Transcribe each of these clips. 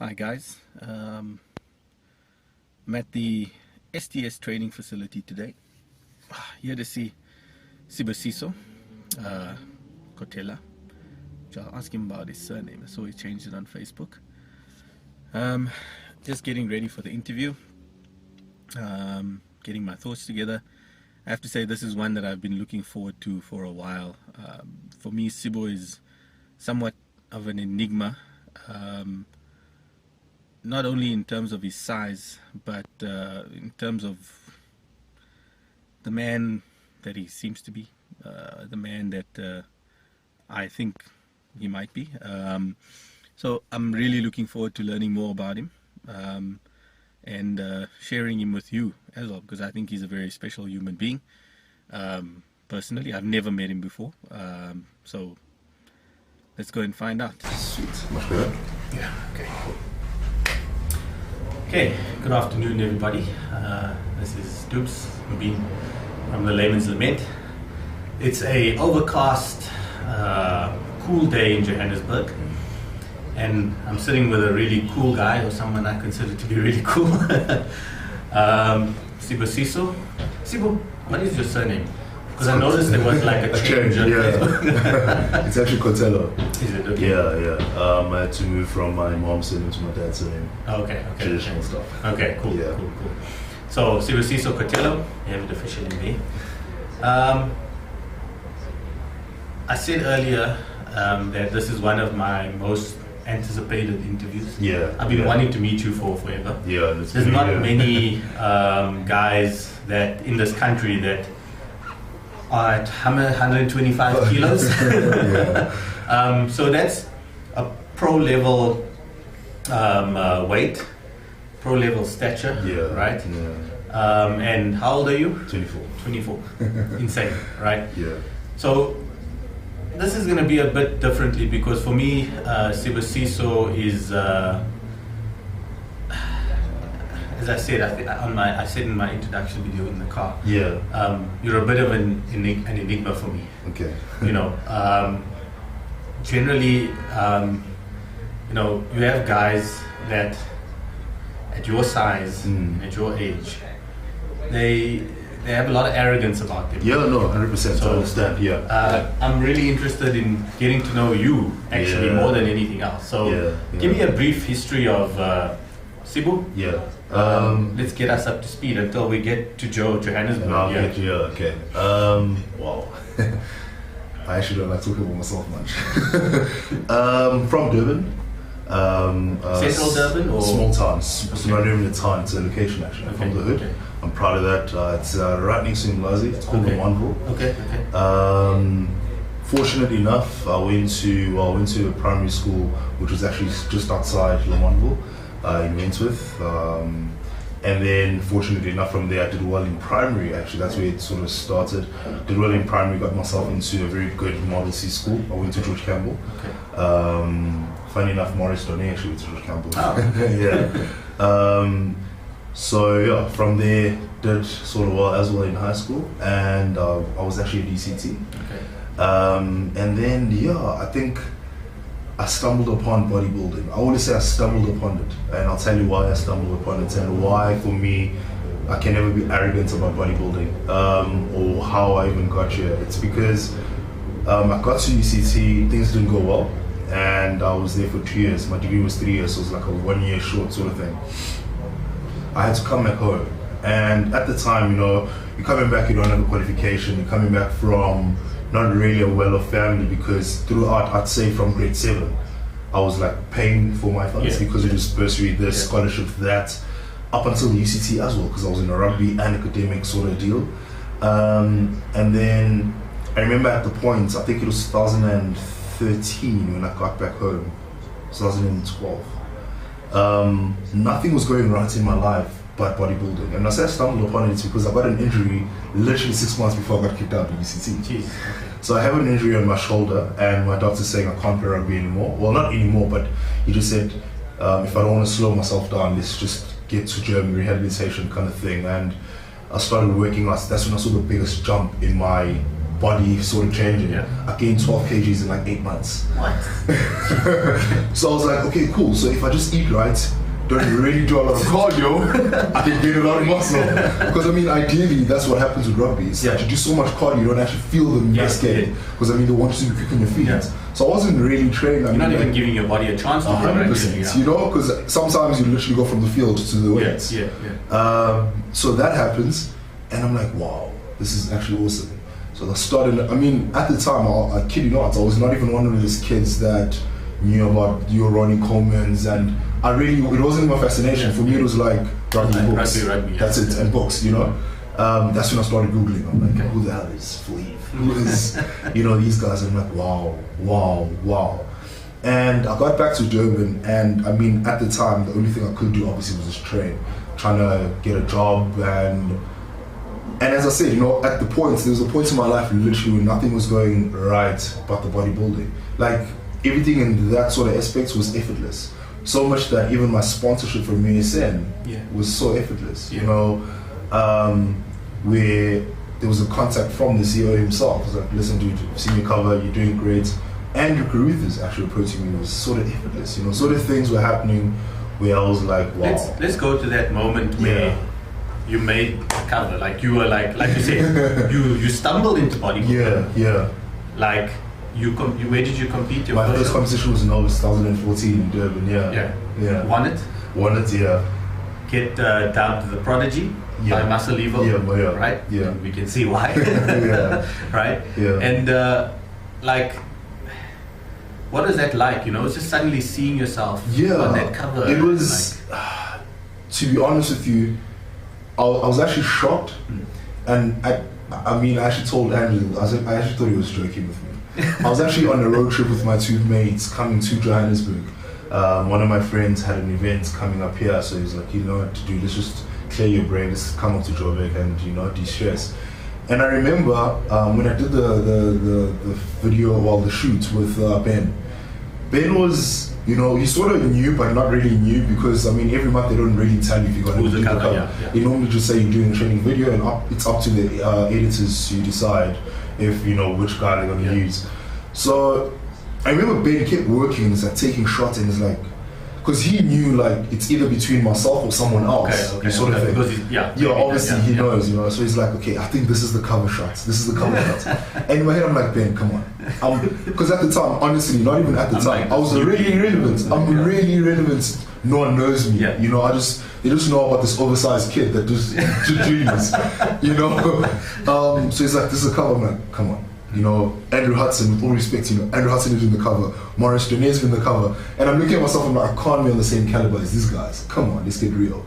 Hi guys, I'm at the STS training facility today, here to see Sibusiso, Kotelo. I'll ask him about his surname. I saw he changed it on Facebook. Just getting ready for the interview, getting my thoughts together. I have to say this is one that I've been looking forward to for a while. For me, Sibu is somewhat of an enigma. Not only in terms of his size, but in terms of the man that he seems to be, the man that I think he might be. So I'm really looking forward to learning more about him and sharing him with you as well, because I think he's a very special human being. Personally, I've never met him before, so let's go and find out. Sweet, much better. Yeah, okay, cool. Okay, good afternoon everybody. This is Dupes Mubin from the LaymansLament. It's a overcast, cool day in Johannesburg, and I'm sitting with a really cool guy, or someone I consider to be really cool. Sibusiso. Sibu, what is your surname? Because I noticed there was like a change on Facebook. It's actually Kotelo. Is it? Okay. Yeah. I had to move from my mom's surname to my dad's surname. Okay. Traditional stuff. Okay, cool. Yeah. Cool. So, Sibusiso Kotelo, you have it officially me. I said earlier that this is one of my most anticipated interviews. Yeah. I've been wanting to meet you for forever. Yeah. There's not many guys that in this country that are at 125 kilos. Yeah. So that's a pro level weight, pro level stature, Yeah. right? Yeah. And how old are you? 24. 24. Insane, right? Yeah. So this is going to be a bit differently, because for me, Sibusiso is, as I said, I said in my introduction video in the car. Yeah. You're a bit of an enigma for me. Okay. Generally, you have guys that at your size, at your age, they have a lot of arrogance about them. Yeah, no, 100%. So, I understand. Yeah. I'm really interested in getting to know you, actually, Yeah. more than anything else. So, Yeah. give me a brief history of Sibu. Yeah. Let's get us up to speed until we get to Johannesburg. Okay. Wow. I actually don't like talking about myself much. From Durban. Central Durban or small town? It's not even a town. It's a location actually. I'm from the hood. Okay. I'm proud of that. It's right next to Mlazi. It's called Lamontville. Okay. Fortunately enough, I went to a primary school which was actually just outside Lamontville, in Wentworth. And then, fortunately enough, from there I did well in primary. Actually, that's where it sort of started. Did well in primary, got myself into a very good Model C school. I went to George Campbell. Okay. Funny enough, Maurice Donné actually went to George Campbell. Oh. Yeah. So yeah, from there did sort of well as well in high school, and I was actually a DCT. Okay. And then I think I stumbled upon bodybuilding. I always say I stumbled upon it, and I'll tell you why I stumbled upon it and why for me I can never be arrogant about bodybuilding, or how I even got here. It's because I got to UCT, things didn't go well, and I was there for 2 years. My degree was 3 years, so it was like a 1 year short sort of thing. I had to come back home, and at the time, you're coming back, you don't have a qualification, you're coming back from not really a well-off family, because throughout, I'd say from grade 7, I was like paying for my funds because it was bursary, this scholarship, that, up until the UCT as well, because I was in a rugby and academic sort of deal. And then I remember at the point, I think it was 2013 when I got back home, 2012. Nothing was going right in my life but bodybuilding, and I say I stumbled upon it because I got an injury literally 6 months before I got kicked out of UCT. Jeez. Okay. So I have an injury on my shoulder, and my doctor's saying I can't play rugby anymore. Well, not anymore, but he just said if I don't want to slow myself down, let's just get to German rehabilitation kind of thing. And I started working out. That's when I saw the biggest jump in my body sort of changing. Yeah. I gained 12 kgs in like 8 months. What? So I was like, okay, cool. So if I just eat right, don't really do a lot of cardio, I can gain a lot of muscle. Because I mean, ideally, that's what happens with rugby. It's like you do so much cardio, you don't actually feel the mass gain. Because I mean, they want you to be quick on your feet. Yeah. So I wasn't really trained. You're not even giving your body a chance to 100%, you know, because sometimes you literally go from the field to the weights. So that happens, and I'm like, wow, this is actually awesome. So I started, I mean, at the time, I kid you not, I was not even one of those kids that knew about your Ronnie Coleman's, and it wasn't my fascination. For me, it was like rugby books. Rugby, that's it, and books, you know. That's when I started Googling. I'm like, who the hell is Fleet? Who is, you know, these guys? I'm like, wow. And I got back to Durban, and I mean, at the time, the only thing I could do obviously was just train, trying to get a job, and as I said, you know, there was a point in my life literally where nothing was going right but the bodybuilding. Like, everything in that sort of aspect was effortless. So much that even my sponsorship from USN was so effortless, you know, where there was a contact from the CEO himself. It was like, listen dude, I've seen your cover, you're doing great. Andrew Carruthers actually approaching me was sort of effortless, you know, sort of things were happening where I was like, wow. Let's go to that moment where you made a cover, like you were like you said, you stumbled into bodybuilding. Yeah. Like, where did you compete? My first competition was in August 2014 in Durban, yeah. Won it, yeah. Get down to the Prodigy by Muscle Evil, right? Yeah. We can see why. Right? Yeah. And like, what is that like? You know, it's just suddenly seeing yourself on that cover. It was, to be honest with you, I was actually shocked, and I mean, I actually told Andrew, I actually thought he was joking with me. I was actually on a road trip with my two mates coming to Johannesburg. One of my friends had an event coming up here, so he was like, you know what to do, let's just clear your brain, let's come up to Joburg and, you know, de-stress. And I remember when I did the video, the shoot with Ben was, you know, he sort of knew, but not really knew, because I mean, every month they don't really tell you if you're going to do the cover. They normally just say you're doing a training video, and it's up to the editors to decide if, you know, which guy they're going to use. So I remember Ben kept working, and it's like taking shots, and it's like, because he knew like it's either between myself or someone else, sort of thing. Because obviously he knows, you know. So he's like, okay, I think this is the cover shots. This is the cover shots. And in my head, I'm like, Ben, come on. Because at the time, honestly, not even at the time, I was really irrelevant. I'm really irrelevant. No one knows me. You know, they just know about this oversized kid that just dreams. You know. So he's like, this is a cover, man. Come on. You know, Andrew Hudson, with all respect, you know, Andrew Hudson is in the cover, Maurice Jonet is in the cover, and I'm looking at myself, I'm like, I can't be on the same caliber as these guys. Come on, let's get real.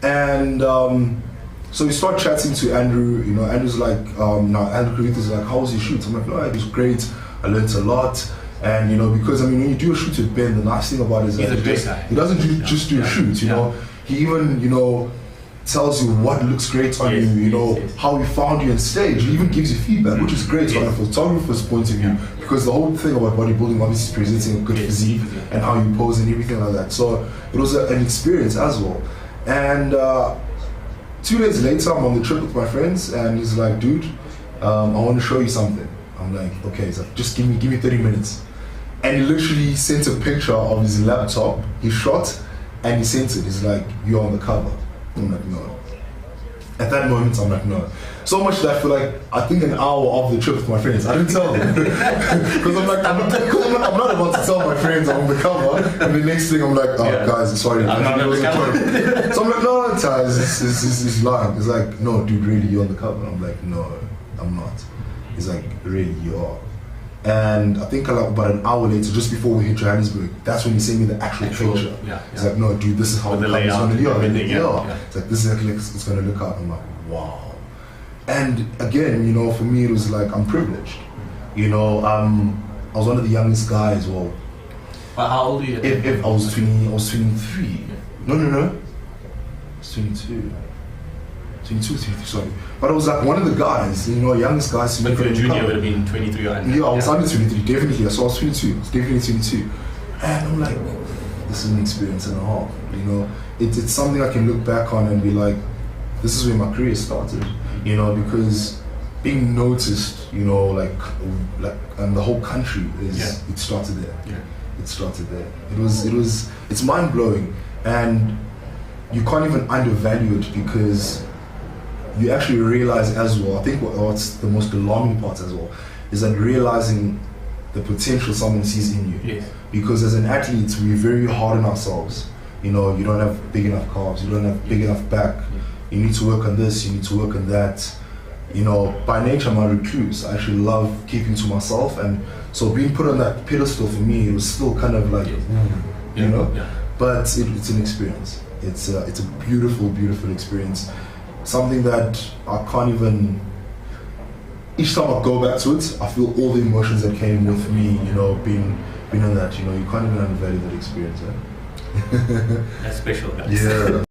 And so we start chatting to Andrew, you know, Andrew's like, Andrew Carruthers is like, how was your shoot? I'm like, no, it was great, I learned a lot. And, you know, because, I mean, when you do a shoot with Ben, the nice thing about it is that he doesn't just do a shoot, you know, he even, you know, tells you what looks great on you, you know, how he found you on stage. He even gives you feedback, which is great from a photographer's point of view, because the whole thing about bodybuilding obviously is presenting a good physique and how you pose and everything like that. So it was an experience as well. And 2 days later, I'm on the trip with my friends, and he's like, dude, I want to show you something. I'm like, okay. He's like, just give me 30 minutes. And he literally sent a picture of his laptop, he shot, and he sent it. He's like, you're on the cover. I'm like, no. At that moment, I'm like, no. So much that for like, I think an hour of the trip with my friends, I didn't tell them. Because I'm like, I'm not about to tell my friends I'm on the cover, and the next thing I'm like, oh guys, sorry. I'm not on the cover. So I'm like, no, Taz, it's lying. It's like, no, dude, really, you're on the cover? I'm like, no, I'm not. He's like, really, you are. And I think like about an hour later, just before we hit Johannesburg, that's when he sent me the actual picture. He's like, no, dude, this is how the layout is going to be. It's like, this is how it's going to look out. I'm like, wow. And again, you know, for me, it was like, I'm privileged. You know, I was one of the youngest guys. Well, how old are you? If I was 20, I was 23. No. I was 22. 22, sorry. But I was like one of the guys, you know, youngest guys. But if you're a junior, would have been 23 or under. Yeah, I was under 23, definitely. So I was 22. I was definitely 22. And I'm like, this is an experience and a half. You know, it's something I can look back on and be like, this is where my career started. You know, because being noticed, you know, like and the whole country is it started there. Yeah. It started there. It's mind blowing, and you can't even undervalue it because you actually realize as well. I think what's the most alarming part as well is that realizing the potential someone sees in you. Yes. Because as an athlete, we're very hard on ourselves. You know, you don't have big enough calves, you don't have big enough back. You need to work on this, you need to work on that. You know, by nature, I'm a recluse. I actually love keeping to myself, and so being put on that pedestal for me, it was still kind of like, you know. Yeah. But it's an experience. It's a beautiful, beautiful experience. Something that I can't even. Each time I go back to it, I feel all the emotions that came with me. You know, being in that. You know, you can't even undervalue that experience. That's special, guys. Yeah.